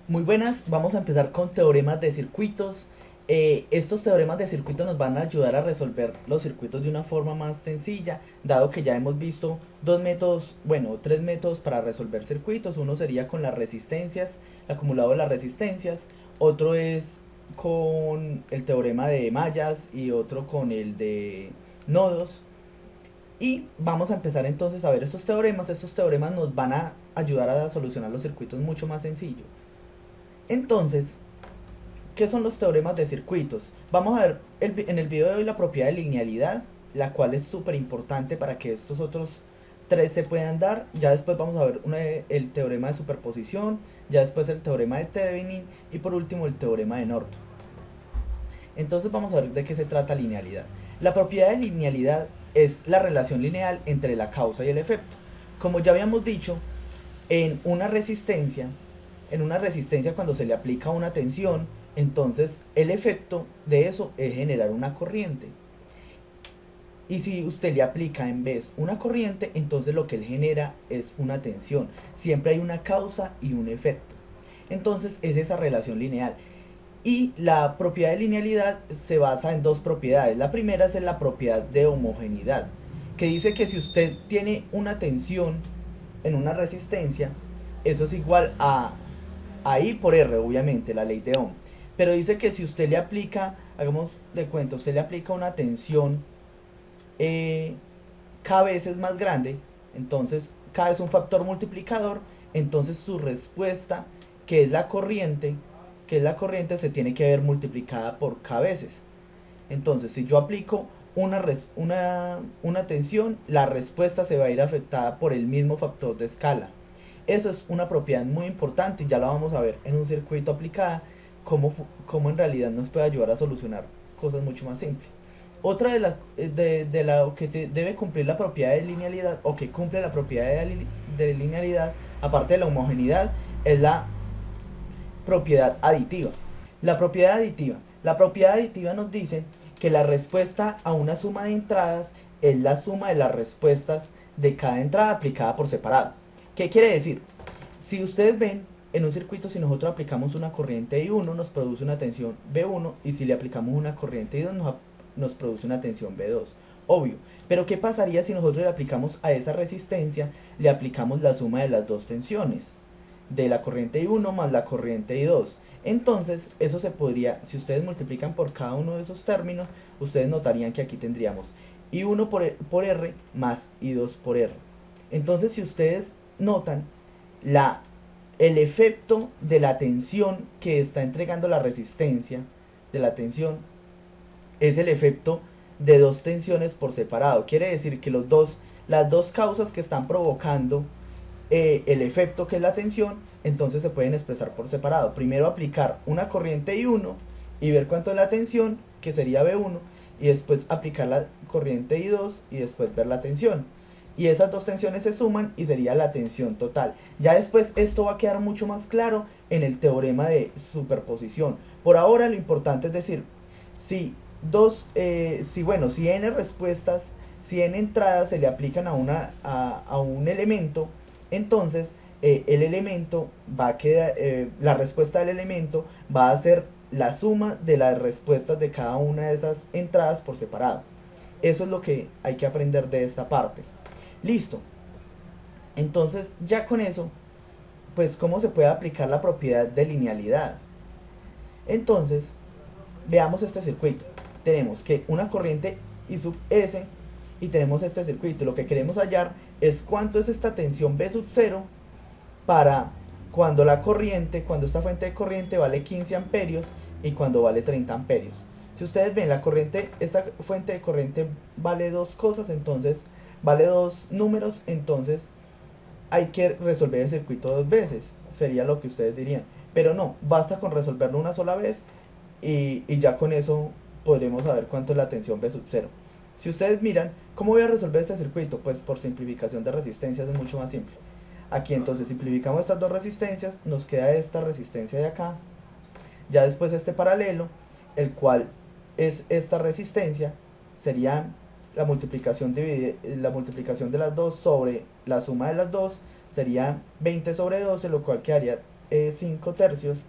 Muy buenas, vamos a empezar con teoremas de circuitos. Estos teoremas de circuitos nos van a ayudar a resolver los circuitos de una forma más sencilla, dado que ya hemos visto dos métodos, bueno, tres métodos para resolver circuitos. Uno sería con las resistencias, el acumulado de las resistencias, otro es con el teorema de mallas y otro con el de nodos. Y vamos a empezar entonces a ver estos teoremas. Estos teoremas nos van a ayudar a solucionar los circuitos mucho más sencillo. Entonces, ¿qué son los teoremas de circuitos? Vamos a ver en el video de hoy la propiedad de linealidad, la cual es súper importante para que estos otros tres se puedan dar. Ya después vamos a ver el teorema de superposición, ya después el teorema de Thevenin y por último el teorema de Norton. Entonces vamos a ver de qué se trata linealidad. La propiedad de linealidad es la relación lineal entre la causa y el efecto. Como ya habíamos dicho, en una resistencia, cuando se le aplica una tensión, entonces el efecto de eso es generar una corriente. Y si usted le aplica en vez una corriente, entonces lo que él genera es una tensión. Siempre hay una causa y un efecto. Entonces es esa relación lineal. Y la propiedad de linealidad se basa en dos propiedades. La primera es en la propiedad de homogeneidad, que dice que si usted tiene una tensión en una resistencia, eso es igual a I por R, obviamente, la ley de Ohm. Pero dice que si usted le aplica, hagamos de cuenta, usted le aplica una tensión eh, K veces más grande, entonces K es un factor multiplicador, entonces su respuesta, que es la corriente, se tiene que ver multiplicada por K veces. Entonces, si yo aplico una tensión, la respuesta se va a ir afectada por el mismo factor de escala. Eso es una propiedad muy importante y ya la vamos a ver en un circuito aplicada, cómo en realidad nos puede ayudar a solucionar cosas mucho más simples. Otra de la que debe cumplir la propiedad de linealidad o que cumple la propiedad de linealidad, aparte de la homogeneidad, es la propiedad aditiva. La propiedad aditiva nos dice que la respuesta a una suma de entradas es la suma de las respuestas de cada entrada aplicada por separado. ¿Qué quiere decir? Si ustedes ven, en un circuito, si nosotros aplicamos una corriente I1, nos produce una tensión B1, y si le aplicamos una corriente I2, nos produce una tensión B2. Obvio. Pero ¿qué pasaría si nosotros le aplicamos a esa resistencia, le aplicamos la suma de las dos tensiones? De la corriente I1 más la corriente I2. Entonces, eso se podría, si ustedes multiplican por cada uno de esos términos, ustedes notarían que aquí tendríamos I1 por R más I2 por R. Entonces, si ustedes notan, la, el efecto de la tensión que está entregando la resistencia de la tensión es el efecto de dos tensiones por separado. Quiere decir que las dos causas que están provocando el efecto que es la tensión, entonces se pueden expresar por separado. Primero aplicar una corriente I1 y ver cuánto es la tensión, que sería B1, y después aplicar la corriente I2 y después ver la tensión. Y esas dos tensiones se suman y sería la tensión total. Ya después esto va a quedar mucho más claro en el teorema de superposición. Por ahora lo importante es decir, si si n respuestas, si n entradas se le aplican a un elemento, entonces el elemento va a quedar, la respuesta del elemento va a ser la suma de las respuestas de cada una de esas entradas por separado. Eso es lo que hay que aprender de esta parte. Listo. Entonces, ya con eso, pues cómo se puede aplicar la propiedad de linealidad. Entonces, veamos este circuito. Tenemos que una corriente I sub S y tenemos este circuito. Lo que queremos hallar es cuánto es esta tensión B sub 0 para cuando esta fuente de corriente vale 15 amperios y cuando vale 30 amperios. Si ustedes ven, esta fuente de corriente vale dos cosas, entonces vale dos números, entonces hay que resolver el circuito dos veces, sería lo que ustedes dirían. Pero no, basta con resolverlo una sola vez y ya con eso podremos saber cuánto es la tensión B sub 0. Si ustedes miran, ¿cómo voy a resolver este circuito? Pues por simplificación de resistencias es mucho más simple. Aquí entonces simplificamos estas dos resistencias, nos queda esta resistencia de acá, ya después este paralelo, el cual es esta resistencia, sería la multiplicación de las dos sobre la suma de las dos, sería 20 sobre 12, lo cual quedaría 5 tercios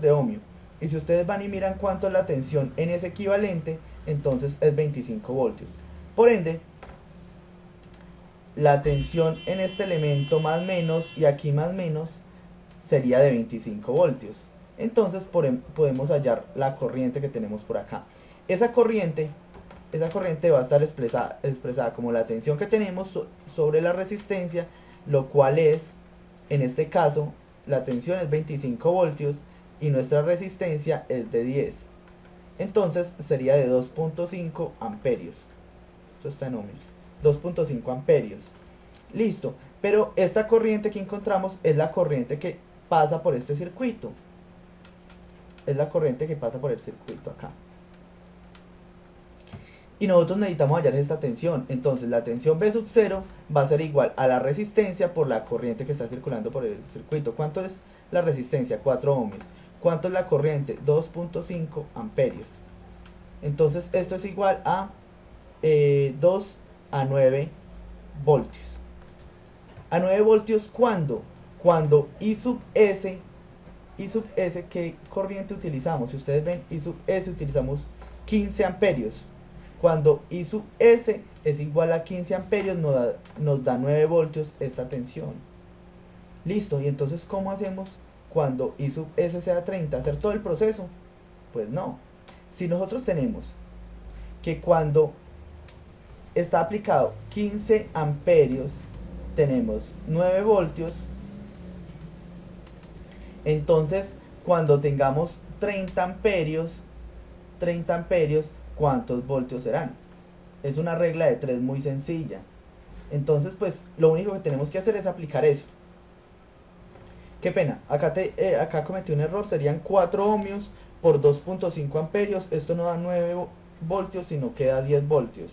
de ohmio. Y si ustedes van y miran cuánto es la tensión en ese equivalente, entonces es 25 voltios. Por ende, la tensión en este elemento más menos y aquí más menos sería de 25 voltios. Entonces podemos hallar la corriente que tenemos por acá. Esa corriente va a estar expresada como la tensión que tenemos sobre la resistencia, lo cual es, en este caso, la tensión es 25 voltios y nuestra resistencia es de 10. Entonces sería de 2.5 amperios. Esto está en ohmios. 2.5 amperios. Listo. Pero esta corriente que encontramos es la corriente que pasa por este circuito. Es la corriente que pasa por el circuito acá. Y nosotros necesitamos hallar esta tensión. Entonces la tensión V sub 0 va a ser igual a la resistencia por la corriente que está circulando por el circuito. ¿Cuánto es la resistencia? 4 ohmios. ¿Cuánto es la corriente? 2.5 amperios. Entonces esto es igual a 2 a 9 voltios. ¿A 9 voltios cuándo? Cuando I sub S, ¿qué corriente utilizamos? Si ustedes ven, I sub S utilizamos 15 amperios. Cuando I sub S es igual a 15 amperios, nos da 9 voltios esta tensión. Listo, y entonces ¿cómo hacemos cuando I sub S sea 30? ¿Hacer todo el proceso? Pues no. Si nosotros tenemos que cuando está aplicado 15 amperios, tenemos 9 voltios, entonces cuando tengamos 30 amperios, ¿cuántos voltios serán? Es una regla de 3 muy sencilla. Entonces pues lo único que tenemos que hacer es aplicar eso. Qué pena, acá cometí un error, serían 4 ohmios por 2.5 amperios. Esto no da 9 voltios, sino que da 10 voltios.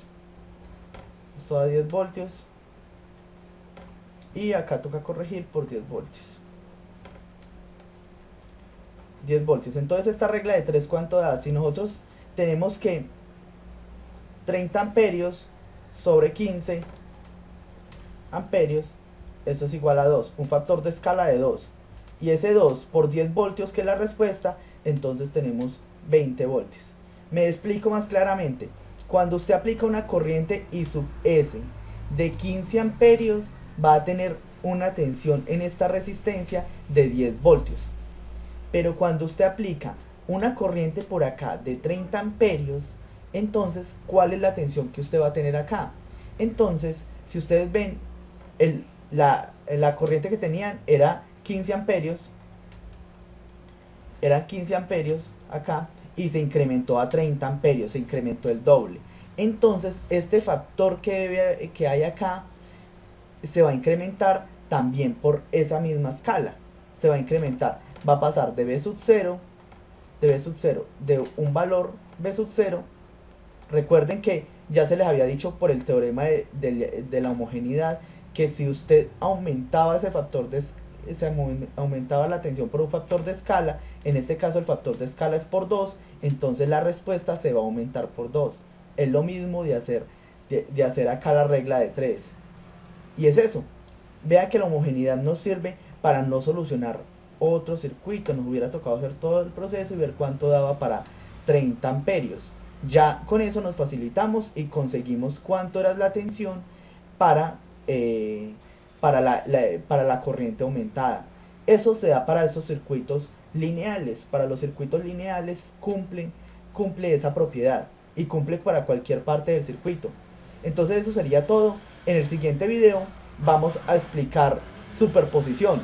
Esto da 10 voltios. Y acá toca corregir por 10 voltios. 10 voltios. Entonces esta regla de 3, ¿cuánto da? Si nosotros tenemos que 30 amperios sobre 15 amperios, eso es igual a 2. Un factor de escala de 2. Y ese 2 por 10 voltios, que es la respuesta, entonces tenemos 20 voltios. Me explico más claramente. Cuando usted aplica una corriente I sub S de 15 amperios, va a tener una tensión en esta resistencia de 10 voltios. Pero cuando usted aplica una corriente por acá de 30 amperios, entonces, ¿cuál es la tensión que usted va a tener acá? Entonces, si ustedes ven, la corriente que tenían era 15 amperios, eran 15 amperios acá, y se incrementó a 30 amperios, se incrementó el doble. Entonces, este factor que hay acá se va a incrementar también por esa misma escala. Se va a incrementar, va a pasar de V sub 0, de un valor V sub 0. Recuerden que ya se les había dicho por el teorema de la homogeneidad que si usted aumentaba ese factor aumentaba la tensión por un factor de escala, en este caso el factor de escala es por 2, entonces la respuesta se va a aumentar por 2. Es lo mismo de hacer acá la regla de 3. Y es eso. Vea que la homogeneidad nos sirve para no solucionar otro circuito. Nos hubiera tocado hacer todo el proceso y ver cuánto daba para 30 amperios. Ya con eso nos facilitamos y conseguimos cuánto era la tensión para la corriente aumentada. Eso se da para esos circuitos lineales. Para los circuitos lineales cumple esa propiedad y cumple para cualquier parte del circuito. Entonces eso sería todo. En el siguiente video vamos a explicar superposición.